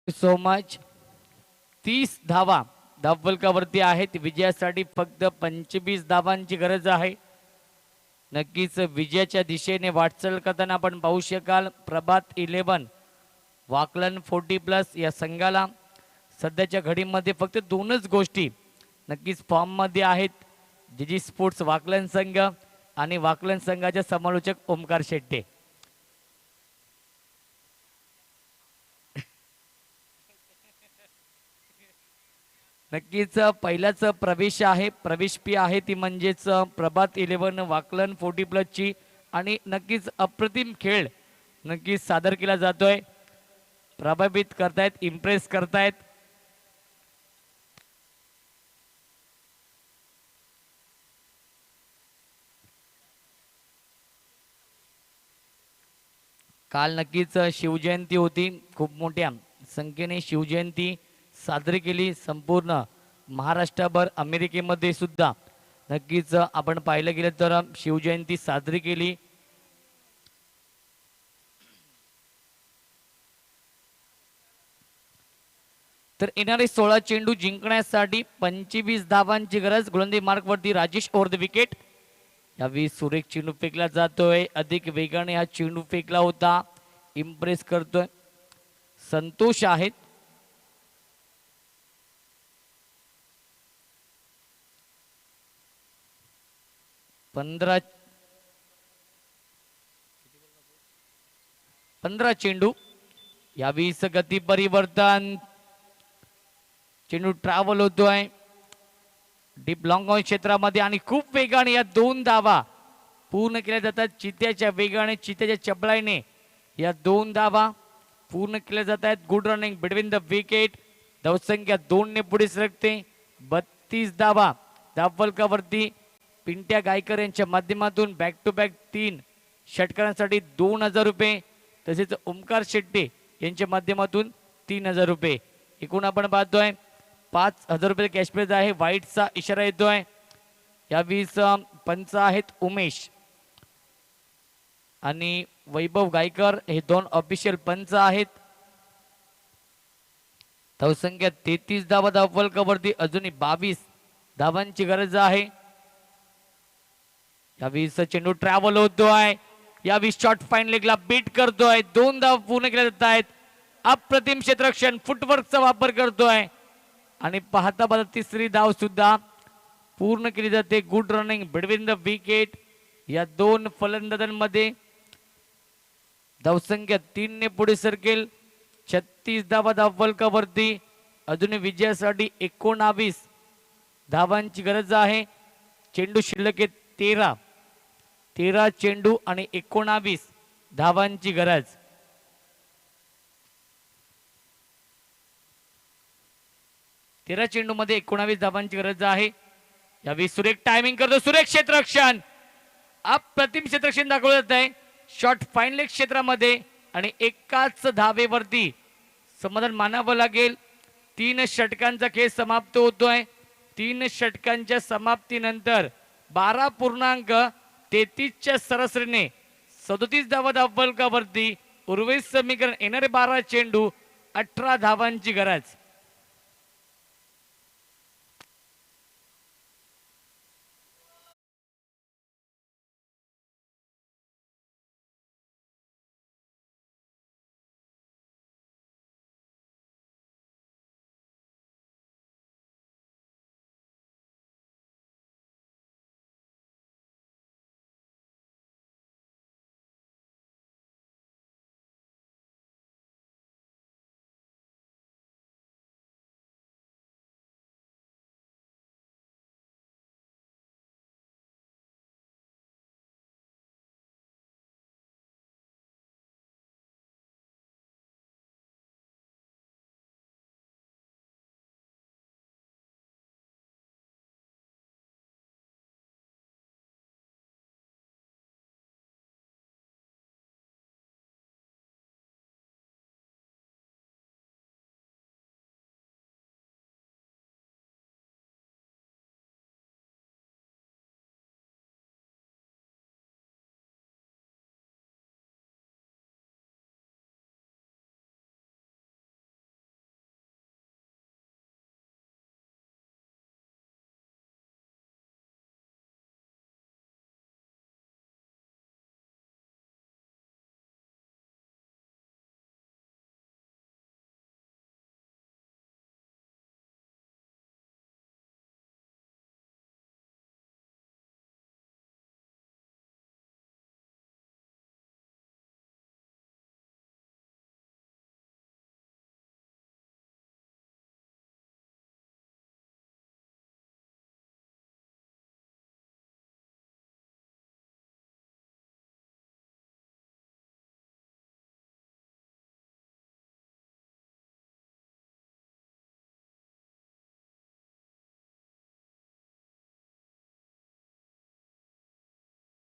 So much. 30 धावा धावफलकावरती आहेत. विजयासाठी फक्त 25 धावांची गरज आहे. नक्कीच विजयाच्या दिशेने वाटचाल करताना आपण पाहू शकाल प्रभात 11 वाकलन 40+ या संघाला सध्याच्या घडीमध्ये फक्त 2च गोष्टी नक्कीच फॉर्म मध्ये आहेत. जीजी स्पोर्ट्स वाकलन संघ आणि वाकलन संघाचे समालोचक ओमकार शेट्टे. नक्कीच पहिलाच प्रवेश आहे, प्रवेश पी आहे ती म्हणजेच प्रभात 11 वाकलन 40+ ची. आणि नक्कीच अप्रतिम खेळ नक्कीच सादर केला जातोय. प्रभावित करतायत, इम्प्रेस करतायत. काल नक्कीच शिवजयंती होती, खूप मोठ्या संख्येने शिवजयंती साजरी केली संपूर्ण महाराष्ट्रभर. अमेरिकेमध्ये सुद्धा नक्कीच आपण पाहिलं गेलं तर शिवजयंती साजरी केली. तर येणारे 16 चेंडू जिंकण्यासाठी 25 धावांची गरज. गोलंदाजी मार्कवरती राजेश ओव्हर द विकेट. यावेळी सुरेख चेंडू फेकला जातोय, अधिक वेगाने हा चेंडू फेकला होता, इम्प्रेस करतोय. संतोष आहेत. पंधरा चेंडू. यावेळी गती परिवर्तन, चेंडू ट्रॅव्हल होतोय डीप लॉंग ऑन क्षेत्रामध्ये आणि खूप वेगाने या 2 धावा पूर्ण केल्या जातात. चित्याच्या वेगाने, चित्याच्या चपळाईने या 2 धावा पूर्ण केल्या जात आहेत. Good running between the wicket. धावसंख्या 2 ने पुढे सरकते. 32 धावा धावफलकावरती. पिंट्या गायकर यांच्या माध्यमातून बॅक टू बॅक 3 षटकारांसाठी 2000 रुपये, तसेच ओमकार शेट्टे यांच्या माध्यमातून 3000 रुपये. एकूण आपण पाहतोय 5000 रुपये कॅश प्राइज आहे. व्हाईटचा इशारा येतोय. यावेळी पंच आहेत उमेश आणि वैभव गायकर, हे 2 ऑफिशियल पंच आहेत. धावसंख्या 33 धावा धावफलकावरती. अजूनही 22 धावांची गरज आहे. यावेळी चेंडू ट्रॅव्हल होतोय. यावेळी शॉर्ट फाईन लेगला बीट करतोय. 2 धाव पूर्ण केल्या जात आहेत. अप्रतिम क्षेत्ररक्षण, फुटवर्कचा वापर करतोय आणि पाहता पाहता 3री धाव सुद्धा पूर्ण केली जाते. Good running between the wicket. या 2 फलंदाजांमध्ये धावसंख्या 3 ने पुढे सरकेल. 36 धावा धावफलकावरती. अजूनही विजयासाठी 19 धावांची गरज आहे. चेंडू शिल्लक आहे 13 चेंडू आणि 19 धावांची गरज. तेरा चेंडू मध्ये 19 धावांची गरज आहे. यावेळी सुरेख टायमिंग करतो. सुरेख क्षेत्ररक्षण, अप्रतिम क्षेत्ररक्षण दाखवलं जात आहे शॉर्ट फाईन लेग क्षेत्रामध्ये आणि एकाच धावेवरती समाधान मानावं लागेल. 3 षटकांचा खेळ समाप्त होतोय. 3 षटकांच्या समाप्तीनंतर 12.33 च्या सरासरीने 37 धावा धावफलकावरती. उर्वरित समीकरण येणारे 12 चेंडू 18 धावांची गरज.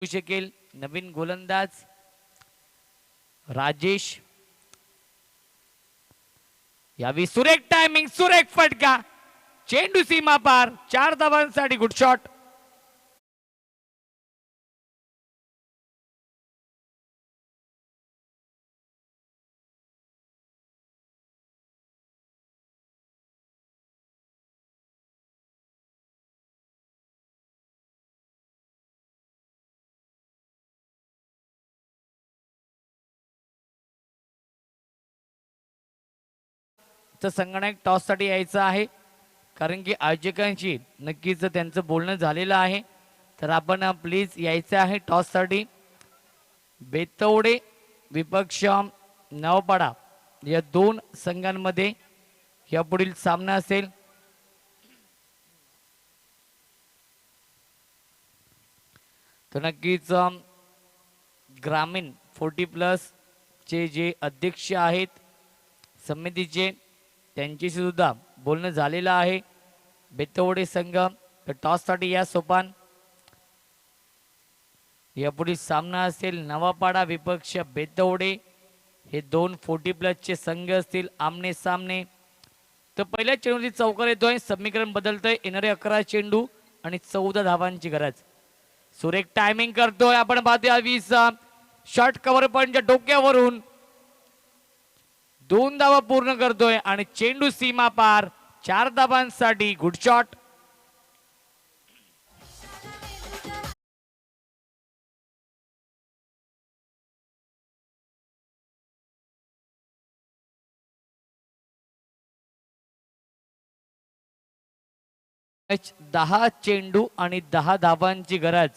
शकेल नवीन गोलंदाज राजेश. यावी सुरेख टायमिंग, सुरेख फटका, चेंडू सीमा पार, 4 धावांसाठी गुड शॉट. संगणक टॉस साठी यायचं आहे कारण की आयोजकांशी नक्कीच त्यांचं बोलणं झालेलं आहे. तर आपण प्लीज यायचं आहे टॉस साठी. बेतवडे विपक्ष नवपाडा या दोन संघांमध्ये या पुढील सामना असेल. तर नक्कीच ग्रामीण 40+ चे जे अध्यक्ष आहेत समितीचे त्यांच्याशी सुद्धा बोलणं झालेलं आहे. बेतवडे संघ तर टॉस साठी या सोपान. यापुढे सामना असेल नवापाडा विपक्ष बेतवडे. हे दोन 40+ चे संघ असतील आमने सामने. तर पहिल्या चेंडूची चौकार येतोय, समीकरण बदलतंय. येणारे 11 चेंडू आणि 14 धावांची गरज. सुरेख टायमिंग करतोय, आपण पाहतोय 20 शॉर्ट कव्हर पॉइंटच्या डोक्यावरून 2 धावा पूर्ण करतोय आणि चेंडू सीमा पार, 4 धावांसाठी गुड शॉट. मॅच 10 चेंडू आणि 10 धावांची गरज.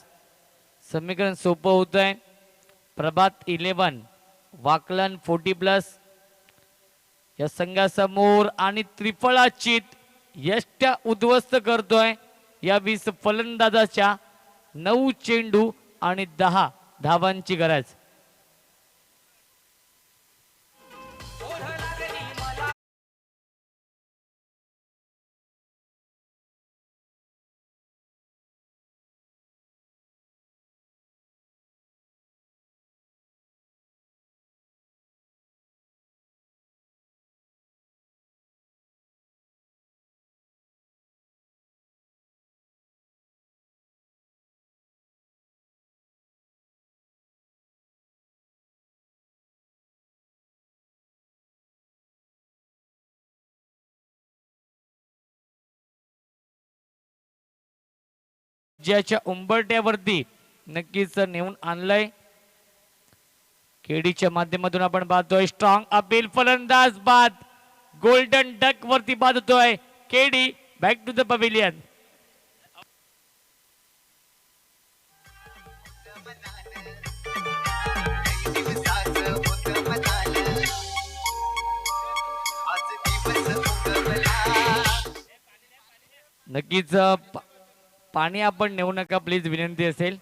समीकरण सोपं होत आहे. प्रभात 11 वाकलन 40+ या संघासमोर आणि त्रिफळा चित यष्ट्या उद्ध्वस्त करतोय या 20 फलंदाजाच्या. 9 चेंडू आणि 10 धावांची गरज. ज्याच्या उंबरट्यावरती नक्कीच नेऊन आणलंय. केडीच्या माध्यमातून आपण पाहतोय स्ट्रॉंग अपील, फलंदाज बाद, गोल्डन डक वरती बाद होतोय. K D back to the pavilion. नक्कीच पाणी आपण नेऊ नका प्लीज, विनंती असेल.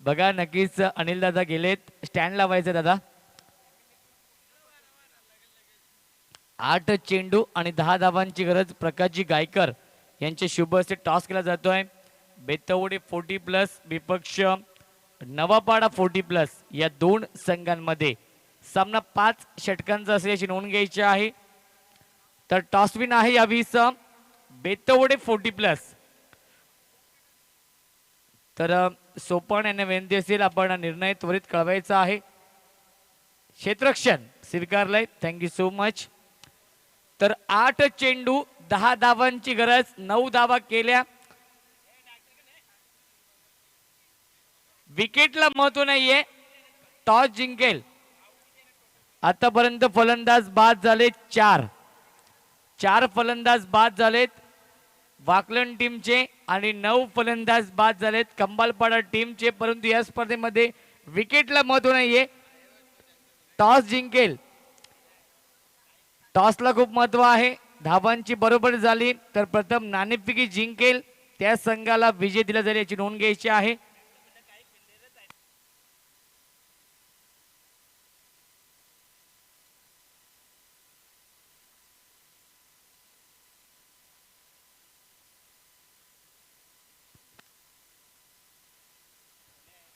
बघा नक्कीच अनिल दादा गेलेत, स्टँड लावायचं दादा. 8 चेंडू आणि 10 धावांची गरज. प्रकाशजी गायकर यांचे शुभ असे टॉस केला जातोय. बेतवडे 40+ विपक्ष नवापाडा 40+ या दोन संघांमध्ये सामना 5 षटकांचा असल्याची नोंद घ्यायची आहे. तर टॉस विन आहे या 20 बेतवडे 40+. तर सोपण यांना विनंती असेल आपण निर्णय त्वरित कळवायचा आहे. क्षेत्ररक्षण स्वीकारलंय, थँक्यू सो मच. तर 8 चेंडू 10 धावांची गरज. 9 धावा केल्या. विकेटला महत्व नाहीये, टॉस जिंकेल. आतापर्यंत फलंदाज बाद झाले 4 फलंदाज बाद झालेत वाकलन टीमचे आणि 9 फलंदाज बाद झालेत कंबालपाडा टीमचे. परंतु या स्पर्धेमध्ये विकेटला महत्व नाहीये, टॉस जिंकेल. टॉसला खूप महत्व आहे. धावांची बरोबर झाली तर प्रथम नाणेफेकी जिंकेल त्या संघाला विजय दिला जाईल याची नोंद घ्यायची आहे.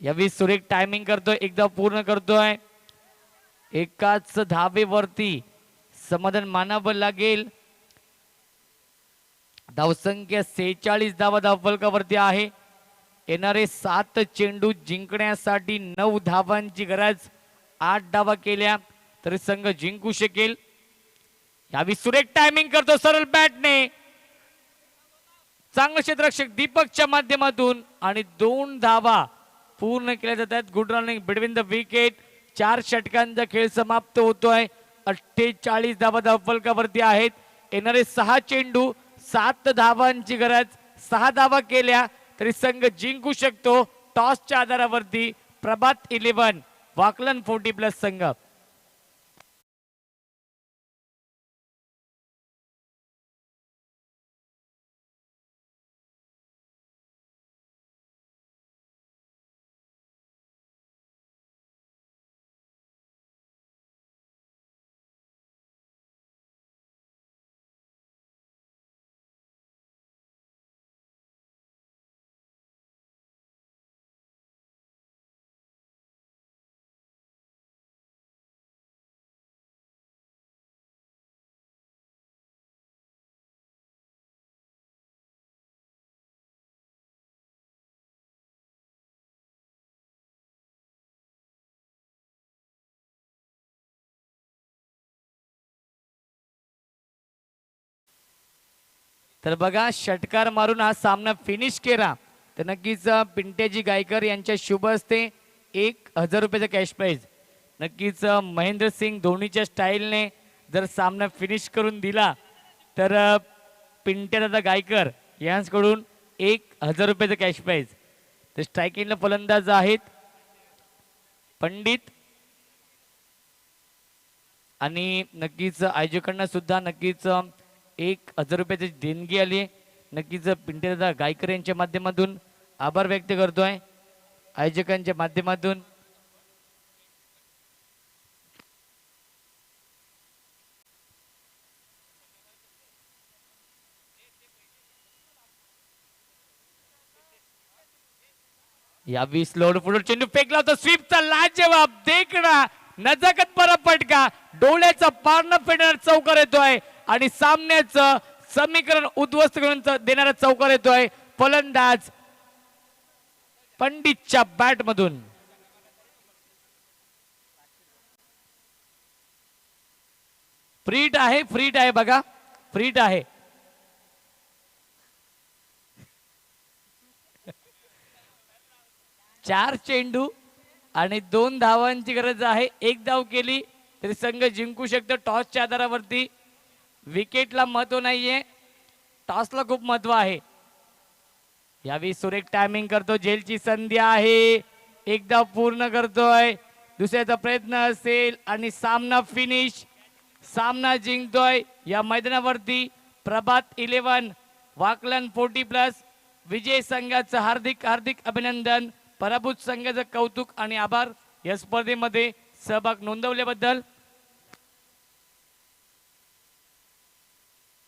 यावेळी सुरेख टायमिंग करतोय, एकदा पूर्ण करतोय. एकाच धाबेवरती समाधान मानावं लागेल. धावसंख्या 46 धावा धावफलकावरती आहे. येणारे 7 चेंडू जिंकण्यासाठी 9 धावांची गरज. 8 धावा केल्या तरी संघ जिंकू शकेल. यावेळी सुरेख टायमिंग करतो सरळ बॅटने. चांगलं क्षेत्ररक्षक दीपकच्या माध्यमातून आणि 2 धावा पूर्ण केल्या जातात. Good running between the wicket. 4 षटकांचा खेळ समाप्त होतोय. 48 धावा धावफलकावरती आहेत. येणारे 6 चेंडू 7 धावांची गरज. 6 धावा केल्या तरी संघ जिंकू शकतो. टॉसच्या आधारावरती प्रभात 11 वाकलन 40+ संघ. तर बघा षटकार मारून हा सामना फिनिश केला तर नक्कीच पिंट्याजी गायकर यांच्या शुभ हस्ते 1000 रुपयाचा कॅश प्राइज. नक्कीच महेंद्र सिंग धोनीच्या स्टाईलने जर सामना फिनिश करून दिला तर पिंट्यादादा गायकर यांच्याकडून 1000 रुपयाचा कॅश प्राइज. तर स्ट्रायकिंगला फलंदाज आहेत पंडित आणि नक्कीच आयोजकांना सुद्धा नक्कीच 1000 रुपयाची देणगी आली आहे. नक्कीच पिंट्यादादा गायकर यांच्या माध्यमातून आभार व्यक्त करतोय आयोजकांच्या माध्यमातून. या 20 लोड फुट चेंडू फेकला होता. स्वीपचा लाजवाब देखणा नजाकत बरा फटका. डोळ्याचा पारणं फेडणार चौकार येतोय आणि सामन्याचं समीकरण उद्ध्वस्त करून देणारा चौकार येतोय फलंदाज पंडितच्या बॅट मधून. फ्रीट आहे बघा, फ्रीट आहे. चार चेंडू आणि 2 धावांची गरज आहे. 1 धाव केली तरी संघ जिंकू शकतो. टॉसच्या आधारावरती विकेटला महत्व नाहीये, टॉसला खूप महत्व आहे. यावेळी सुरेख टायमिंग करतो. झेलची संधी आहे. 1 धाव पूर्ण करतोय. दुसऱ्याचा प्रयत्न असेल आणि सामना फिनिश. सामना जिंकतोय. या मैदानावरती प्रभात 11 वाकलन 40+ विजय संघाचं हार्दिक हार्दिक अभिनंदन. पराभूत संघाचं कौतुक आणि आभार या स्पर्धेमध्ये सहभाग नोंदवल्याबद्दल.